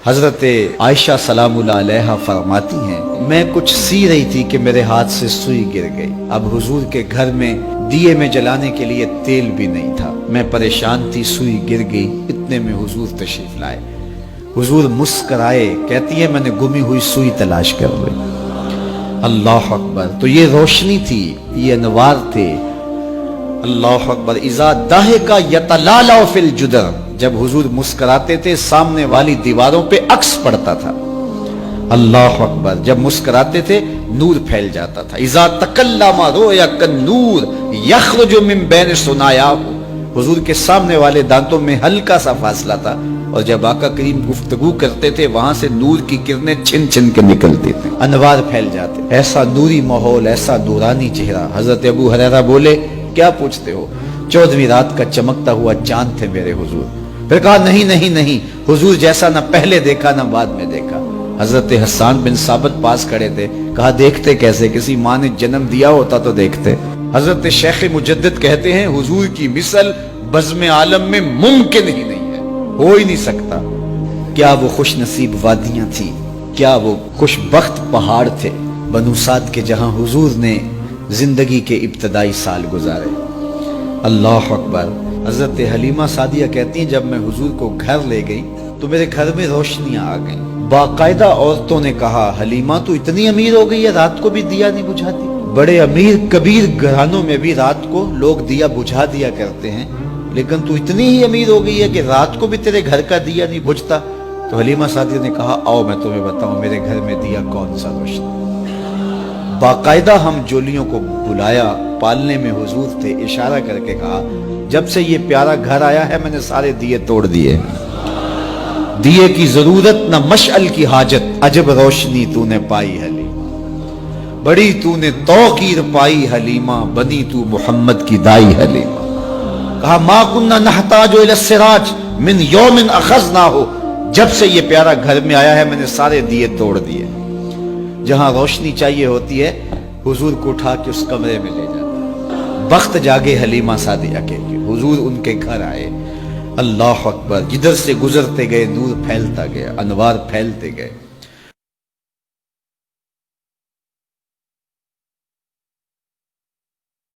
حضرت عائشہ سلام اللہ علیہا فرماتی ہیں میں کچھ سی رہی تھی کہ میرے ہاتھ سے سوئی گر گئی۔ اب حضور کے گھر میں دیے میں جلانے کے لیے تیل بھی نہیں تھا، میں پریشان تھی، سوئی گر گئی، اتنے میں حضور تشریف لائے۔ حضور مسکرائے، کہتی ہے میں نے گمی ہوئی سوئی تلاش کر لی۔ اللہ اکبر! تو یہ روشنی تھی، یہ انوار تھے۔ اللہ اکبر! اذا ضحک یتلالأ فی الجدر، جب حضور مسکراتے تھے سامنے والی دیواروں پہ عکس پڑتا تھا۔ اللہ اکبر! جب مسکراتے تھے نور پھیل جاتا تھا۔ اذا تکلم رؤیا کالنور یخرج من بین ثنایاہ، حضور کے سامنے والے دانتوں میں ہلکا سا فاصلہ تھا، اور جب آقا کریم گفتگو کرتے تھے وہاں سے نور کی کرنیں چھن چھن کے نکلتی تھیں، انوار پھیل جاتے۔ ایسا نوری ماحول، ایسا نورانی چہرہ۔ حضرت ابو ہریرہ بولے کیا پوچھتے ہو؟ 14ویں رات کا چمکتا ہوا چاند تھے میرے حضور۔ پھر کہا نہیں نہیں نہیں، حضور جیسا نہ پہلے دیکھا نہ بعد میں دیکھا۔ حضرت حسان بن ثابت پاس کھڑے تھے، کہا دیکھتے کیسے؟ کسی ماں نے جنم دیا ہوتا تو دیکھتے۔ حضرت شیخ مجدد کہتے ہیں حضور کی مثل بزم عالم میں ممکن ہی نہیں ہے، ہو ہی نہیں سکتا۔ کیا وہ خوش نصیب وادیاں تھیں، کیا وہ خوش بخت پہاڑ تھے بنو سعد کے، جہاں حضور نے زندگی کے ابتدائی سال گزارے۔ اللہ اکبر! حضرت حلیمہ سعدیہ کہتی ہیں جب میں حضور کو گھر لے گئی تو میرے گھر میں روشنیاں آ گئیں۔ باقاعدہ عورتوں نے کہا حلیمہ تو اتنی امیر ہو گئی ہے رات کو بھی دیا نہیں بجھاتی؟ بڑے امیر کبیر گھرانوں میں بھی رات کو لوگ دیا بجھا دیا کرتے ہیں، لیکن تو اتنی ہی امیر ہو گئی ہے کہ رات کو بھی تیرے گھر کا دیا نہیں بجھتا؟ تو حلیمہ سعدیہ نے کہا آؤ میں تمہیں بتاؤں میرے گھر میں دیا کون سا روشن۔ باقاعدہ ہم جولیوں کو بلایا، پالنے میں حضور تھے، اشارہ کر کے کہا جب سے یہ پیارا گھر آیا ہے میں نے سارے دیے توڑ دیے، دیے کی ضرورت نہ مشعل کی حاجت، عجب روشنی تو نے پائی حلیمہ، بڑی تو نے توقیر پائی حلیمہ، بنی تو محمد کی دائی حلیمہ۔ کہا ما کننا نحتاج الی السراج من یوم اخذناہ، جب سے یہ پیارا گھر میں آیا ہے میں نے سارے دیے توڑ دیے۔ جہاں روشنی چاہیے ہوتی ہے حضور کو اٹھا کے اس کمرے میں لے جاتا۔ بخت جاگے حلیمہ سعدیہ کے حضور ان کے گھر آئے۔ اللہ اکبر! جدھر سے گزرتے گئے نور پھیلتا گیا، انوار پھیلتے گئے۔